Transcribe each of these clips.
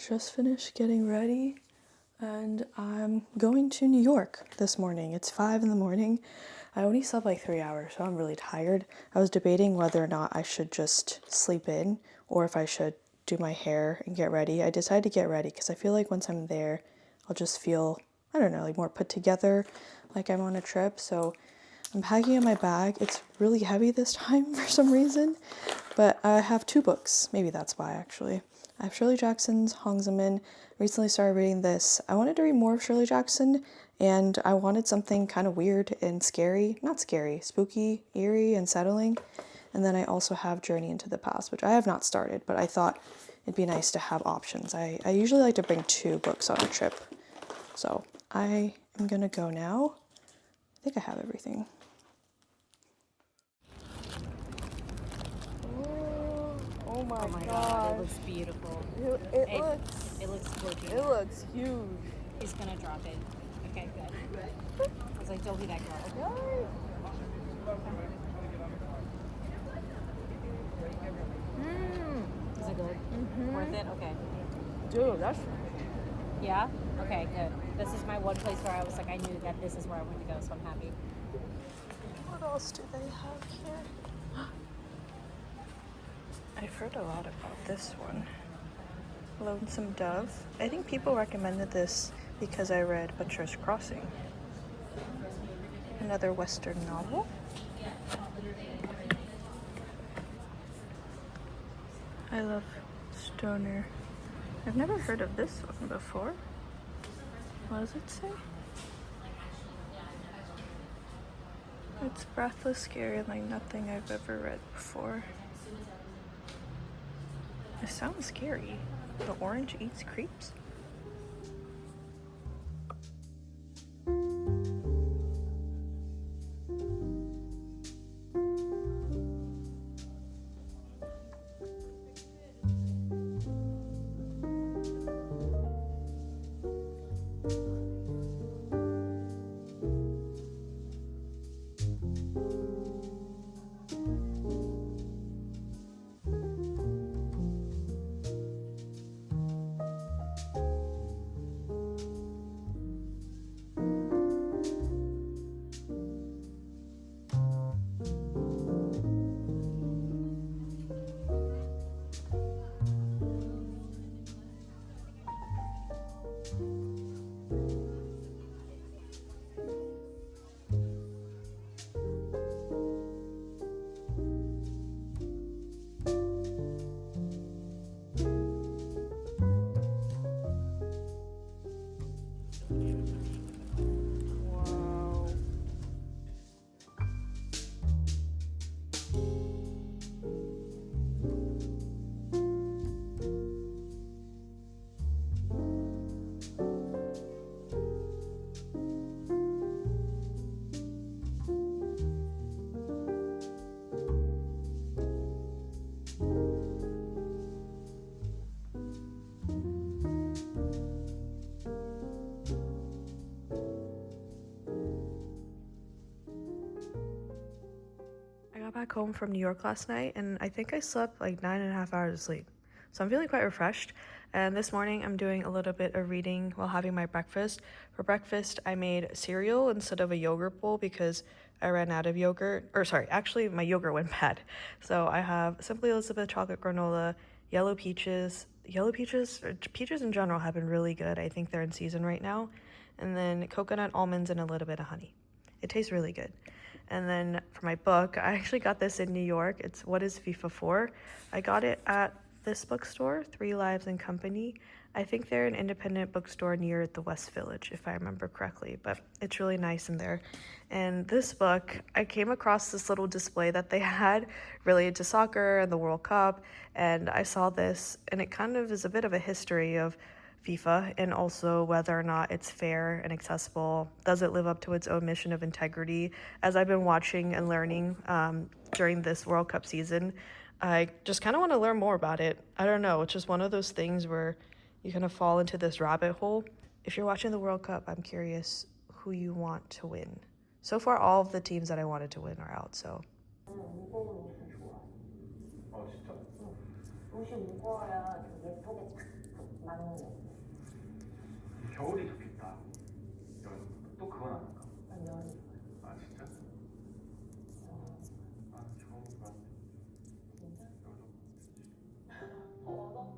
just finished getting ready and I'm going to New York this morning. It's 5 in the morning. I only slept like 3 hours, so I'm really tired. I was debating whether or not I should just sleep in or if I should do my hair and get ready. I decided to get ready because I feel like once I'm there, I'll just feel, I don't know, like more put together, like I'm on a trip. So I'm packing in my bag. It's really heavy this time for some reason, but I have 2 books. Maybe that's why, actually. I have Shirley Jackson's Hong Zemin. Recently started reading this. I wanted to read more of Shirley Jackson, and I wanted something kind of weird and scary. Not scary, spooky, eerie, and settling. And then I also have Journey into the Past, which I have not started, but I thought it'd be nice to have options. I usually like to bring 2 books on a trip. So I am gonna go now. I think I have everything. Oh my god, it looks beautiful. It looks gorgeous. It looks huge. He's gonna drop it. Okay, good. I was like, don't be that girl. Is it good? Mm-hmm. Worth it? Okay. Dude, that's... Yeah? Okay, good. This is my one place where I was like, I knew that this is where I wanted to go, so I'm happy. What else do they have here? I've heard a lot about this one. Lonesome Dove. I think people recommended this because I read Butcher's Crossing. Another Western novel. I love stoner. I've never heard of this one before. What does it say? It's breathless, scary, like nothing I've ever read before. It sounds scary. The orange eats creeps? I got back home from New York last night and I think I slept like 9.5 hours of sleep. So I'm feeling quite refreshed. And this morning I'm doing a little bit of reading while having my breakfast. For breakfast, I made cereal instead of a yogurt bowl because I ran out of yogurt. Or sorry, actually my yogurt went bad. So I have Simply Elizabeth chocolate granola, yellow peaches. Peaches in general have been really good. I think they're in season right now. And then coconut almonds and a little bit of honey. It tastes really good. And then for my book, I actually got this in New York. It's What is FIFA For? I got it at this bookstore, 3 Lives and Company. I think they're an independent bookstore near the West Village, if I remember correctly, but it's really nice in there. And this book, I came across this little display that they had related to soccer and the World Cup, and I saw this, and it kind of is a bit of a history of FIFA and also whether or not it's fair and accessible. Does it live up to its own mission of integrity? As I've been watching and learning during this World Cup season, I just kind of want to learn more about it. I don't know, it's just one of those things where you kind of fall into this rabbit hole. If you're watching the World Cup, I'm curious who you want to win. So far, all of the teams that I wanted to win are out, so. 옷이 무거워야 좀 예쁘게 착 맞는. 겨울이 좋겠다. 또 그건 아닐까? 난 여름. 아 진짜? 아 겨울 맞네. 진짜? 여름. 더워서?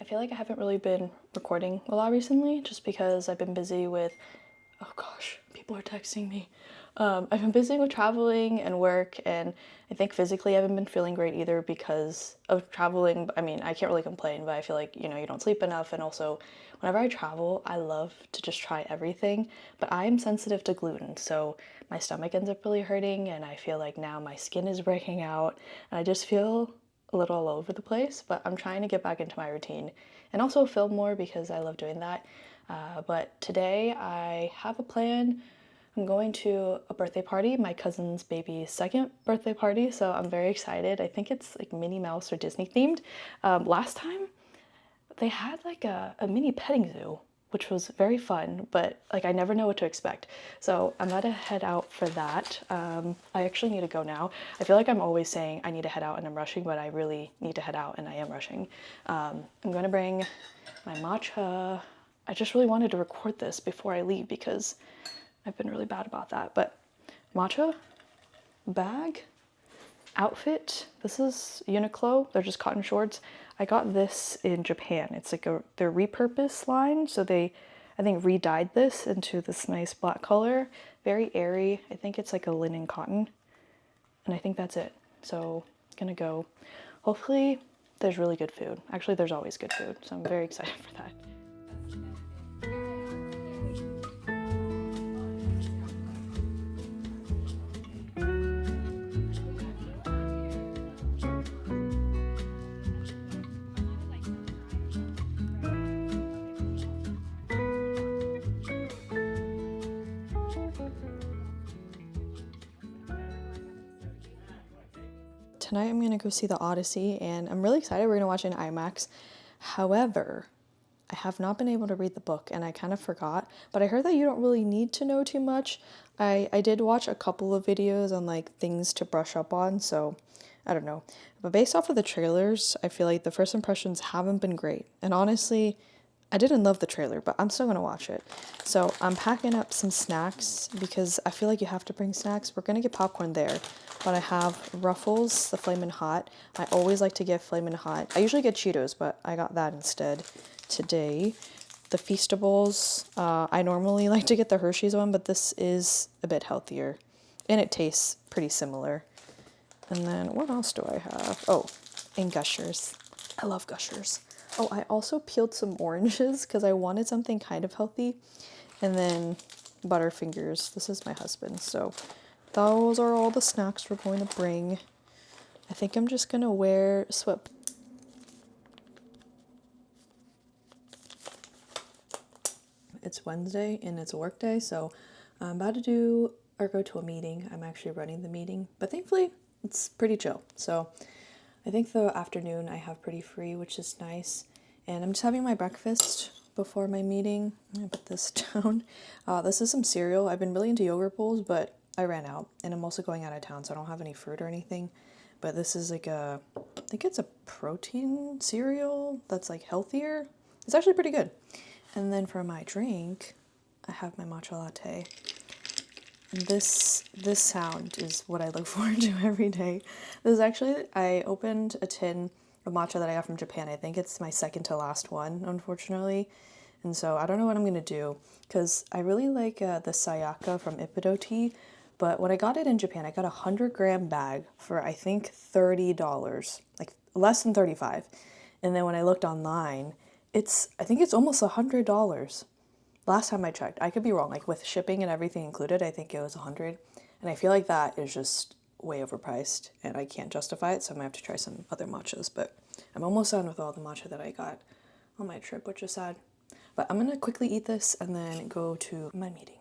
I feel like I haven't really been recording a lot recently just because I've been busy with, oh gosh, people are texting me. I've been busy with traveling and work, and I think physically I haven't been feeling great either because of traveling. I mean, I can't really complain, but I feel like, you don't sleep enough, and also whenever I travel, I love to just try everything, but I'm sensitive to gluten, so my stomach ends up really hurting, and I feel like now my skin is breaking out, and I just feel a little all over the place, but I'm trying to get back into my routine and also film more because I love doing that. But today I have a plan. I'm going to a birthday party, my cousin's baby's second birthday party, so I'm very excited. I think it's like Minnie Mouse or Disney themed. Last time they had like a mini petting zoo, which was very fun, but like I never know what to expect. So I'm gonna head out for that. I actually need to go now. I feel like I'm always saying I need to head out and I'm rushing, but I really need to head out and I am rushing. I'm gonna bring my matcha. I just really wanted to record this before I leave because I've been really bad about that. But matcha, bag, outfit. This is Uniqlo. They're just cotton shorts. I got this in Japan. It's like their repurpose line. So they, I think, re-dyed this into this nice black color. Very airy. I think it's like a linen cotton. And I think that's it. So gonna go. Hopefully there's really good food. Actually, there's always good food. So I'm very excited for that. Tonight I'm gonna go see the Odyssey and I'm really excited. We're gonna watch it in IMAX. However, I have not been able to read the book and I kind of forgot, but I heard that you don't really need to know too much. I did watch a couple of videos on like things to brush up on, so I don't know. But based off of the trailers, I feel like the first impressions haven't been great. And honestly, I didn't love the trailer, but I'm still gonna watch it. So I'm packing up some snacks because I feel like you have to bring snacks. We're gonna get popcorn there, but I have Ruffles, the Flamin' Hot. I always like to get Flamin' Hot. I usually get Cheetos, but I got that instead today. The Feastables, I normally like to get the Hershey's one, but this is a bit healthier and it tastes pretty similar. And then what else do I have? Oh, and Gushers. I love Gushers. Oh, I also peeled some oranges because I wanted something kind of healthy. And then Butterfingers. This is my husband. So those are all the snacks we're going to bring. I think I'm just going to wear sweat. It's Wednesday and it's a work day, so I'm about to do or go to a meeting. I'm actually running the meeting, but thankfully it's pretty chill. So I think the afternoon I have pretty free, which is nice. And I'm just having my breakfast before my meeting. I'm gonna put this down. This is some cereal. I've been really into yogurt bowls, but I ran out. And I'm also going out of town, so I don't have any fruit or anything. But this is like I think it's a protein cereal that's like healthier. It's actually pretty good. And then for my drink, I have my matcha latte. And this sound is what I look forward to every day. This is actually, I opened a tin of matcha that I got from Japan. I think it's my second to last one, unfortunately. And so I don't know what I'm gonna do because I really like the Sayaka from Ippudo tea. But when I got it in Japan, I got a 100-gram bag for I think $30, like less than 35. And then when I looked online, I think it's almost $100. Last time I checked, I could be wrong, like with shipping and everything included, I think it was 100. And I feel like that is just way overpriced and I can't justify it, so I'm gonna have to try some other matchas. But I'm almost done with all the matcha that I got on my trip, which is sad. But I'm gonna quickly eat this and then go to my meeting.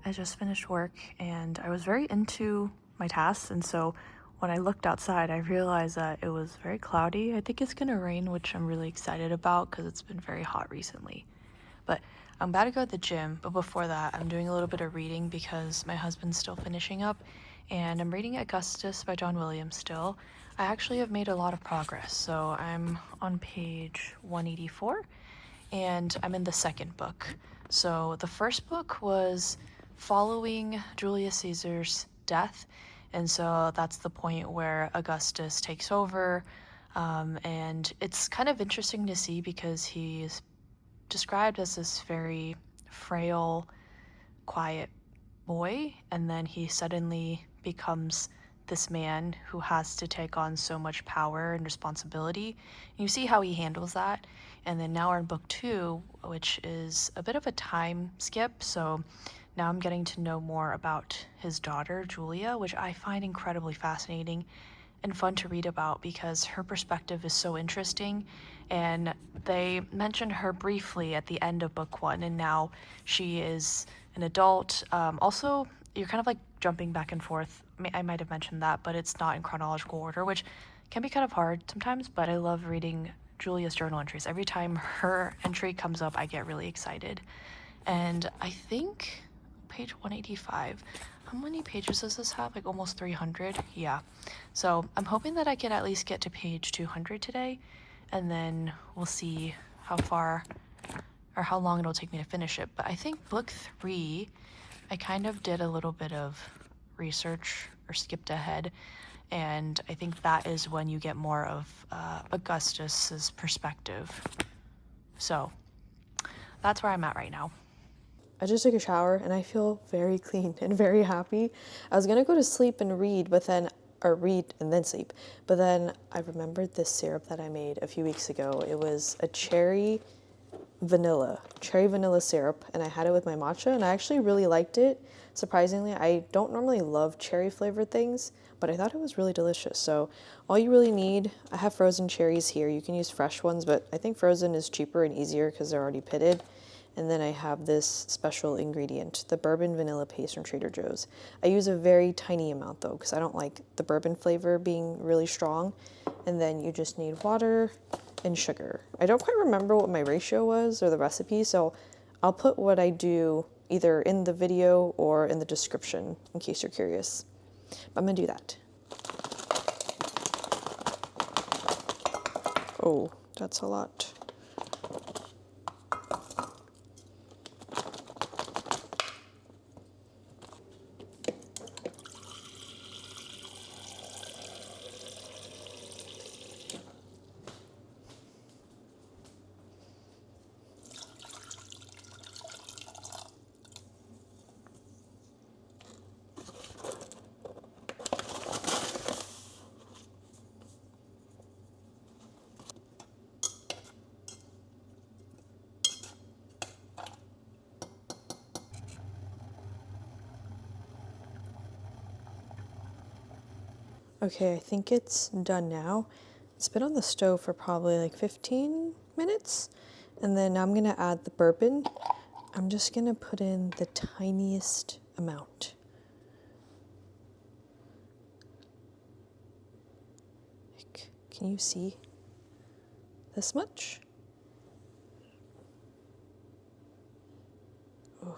I just finished work and I was very into my tasks, and so when I looked outside I realized that it was very cloudy. I think it's gonna rain, which I'm really excited about because it's been very hot recently. But I'm about to go to the gym, but before that I'm doing a little bit of reading because my husband's still finishing up, and I'm reading Augustus by John Williams still. I actually have made a lot of progress, so I'm on page 184 and I'm in the second book. So the first book was following Julius Caesar's death, and so that's the point where Augustus takes over, and it's kind of interesting to see because he's described as this very frail, quiet boy, and then he suddenly becomes this man who has to take on so much power and responsibility. And you see how he handles that. And then now we're in book 2, which is a bit of a time skip. So now I'm getting to know more about his daughter, Julia, which I find incredibly fascinating and fun to read about because her perspective is so interesting. And they mentioned her briefly at the end of book 1, and now she is an adult. Also, you're kind of like jumping back and forth. I might have mentioned that, but it's not in chronological order, which can be kind of hard sometimes, but I love reading Julia's journal entries. Every time her entry comes up, I get really excited. And I think page 185, how many pages does this have? Like almost 300? Yeah. So I'm hoping that I can at least get to page 200 today, and then we'll see how far or how long it'll take me to finish it. But I think book 3, I kind of did a little bit of research or skipped ahead, and I think that is when you get more of Augustus's perspective. So that's where I'm at right now. I just took a shower and I feel very clean and very happy. I was gonna go to sleep and read, read and then sleep. But then I remembered this syrup that I made a few weeks ago. It was a cherry vanilla syrup, and I had it with my matcha, and I actually really liked it. Surprisingly, I don't normally love cherry flavored things, but I thought it was really delicious. So all you really need, I have frozen cherries here. You can use fresh ones, but I think frozen is cheaper and easier because they're already pitted. And then I have this special ingredient, the bourbon vanilla paste from Trader Joe's. I use a very tiny amount though, because I don't like the bourbon flavor being really strong. And then you just need water and sugar. I don't quite remember what my ratio was or the recipe, so I'll put what I do either in the video or in the description in case you're curious. But I'm gonna do that. Oh, that's a lot. Okay, I think it's done now. It's been on the stove for probably like 15 minutes. And then now I'm gonna add the bourbon. I'm just gonna put in the tiniest amount. Like, can you see this much? Oh.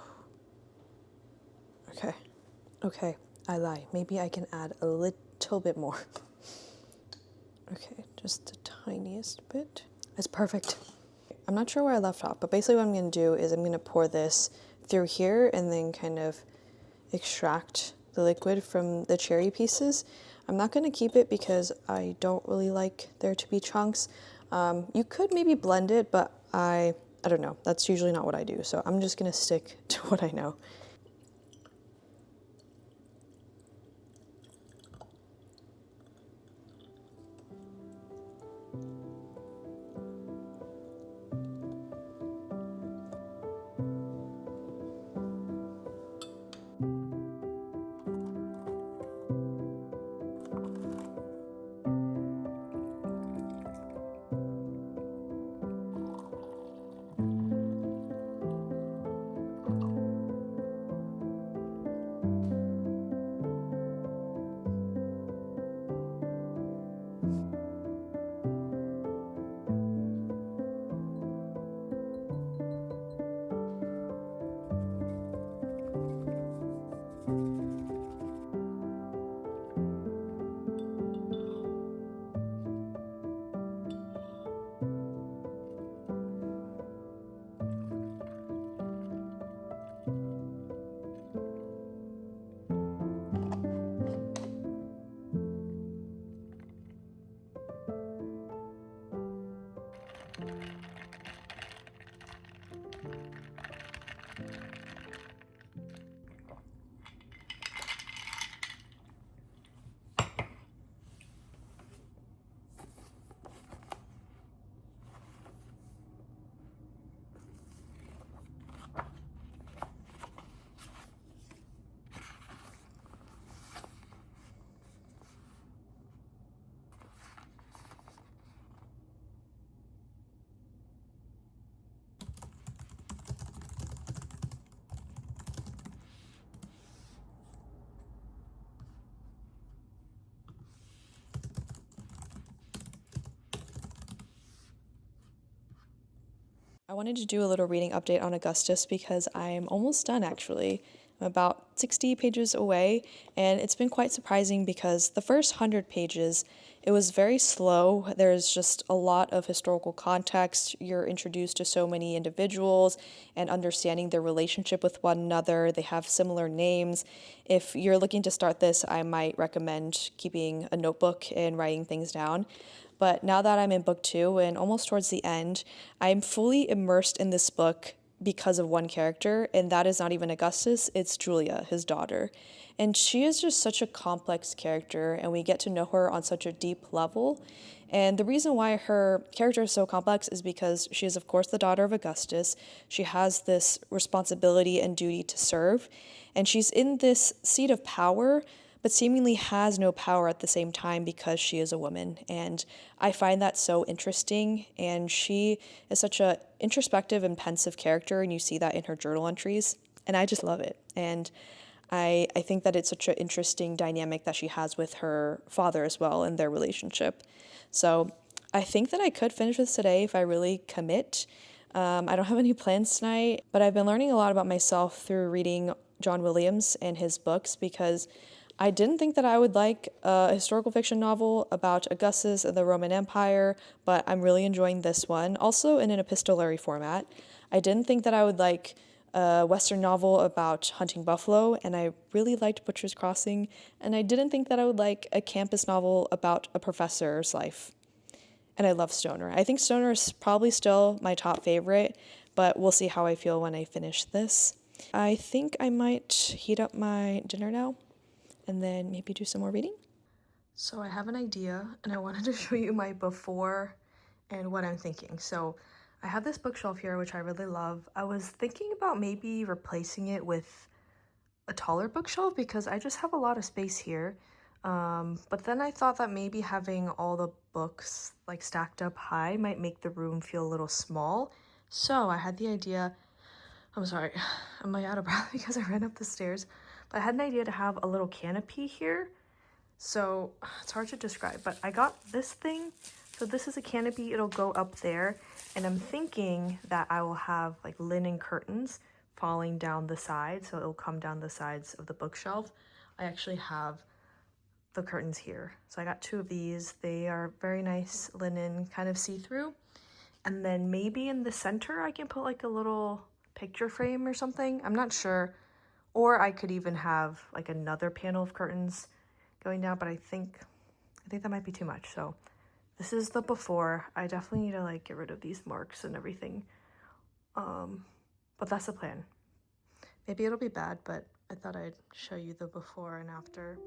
Okay, okay, I lie. Maybe I can add a little bit more. Okay, just the tiniest bit. It's perfect. I'm not sure where I left off, but basically what I'm gonna do is I'm gonna pour this through here and then kind of extract the liquid from the cherry pieces. I'm not gonna keep it because I don't really like there to be chunks. You could maybe blend it, but I don't know. That's usually not what I do. So I'm just gonna stick to what I know. I wanted to do a little reading update on Augustus because I'm almost done actually. I'm about 60 pages away, and it's been quite surprising because the first 100 pages, it was very slow. There's just a lot of historical context. You're introduced to so many individuals and understanding their relationship with one another. They have similar names. If you're looking to start this, I might recommend keeping a notebook and writing things down. But now that I'm in book 2 and almost towards the end, I'm fully immersed in this book because of one character, and that is not even Augustus, it's Julia, his daughter. And she is just such a complex character, and we get to know her on such a deep level. And the reason why her character is so complex is because she is, of course, the daughter of Augustus. She has this responsibility and duty to serve, and she's in this seat of power, but seemingly has no power at the same time because she is a woman. And I find that so interesting. And she is such a introspective and pensive character, and you see that in her journal entries. And I just love it. And I think that it's such an interesting dynamic that she has with her father as well and their relationship. So I think that I could finish this today if I really commit. I don't have any plans tonight, but I've been learning a lot about myself through reading John Williams and his books because I didn't think that I would like a historical fiction novel about Augustus and the Roman Empire, but I'm really enjoying this one, also in an epistolary format. I didn't think that I would like a Western novel about hunting buffalo, and I really liked Butcher's Crossing, and I didn't think that I would like a campus novel about a professor's life. And I love Stoner. I think Stoner is probably still my top favorite, but we'll see how I feel when I finish this. I think I might heat up my dinner now and then maybe do some more reading. So I have an idea and I wanted to show you my before and what I'm thinking. So I have this bookshelf here, which I really love. I was thinking about maybe replacing it with a taller bookshelf because I just have a lot of space here. But then I thought that maybe having all the books like stacked up high might make the room feel a little small. So I had the idea, I'm sorry, am I out of breath because I ran up the stairs? But I had an idea to have a little canopy here. So it's hard to describe, but I got this thing. So this is a canopy, it'll go up there. And I'm thinking that I will have like linen curtains falling down the side. So it'll come down the sides of the bookshelf. I actually have the curtains here. So I got 2 of these. They are very nice linen, kind of see-through. And then maybe in the center, I can put like a little picture frame or something. I'm not sure. Or I could even have like another panel of curtains going down, but I think that might be too much. So this is the before. I definitely need to like get rid of these marks and everything. But that's the plan. Maybe it'll be bad, but I thought I'd show you the before and after.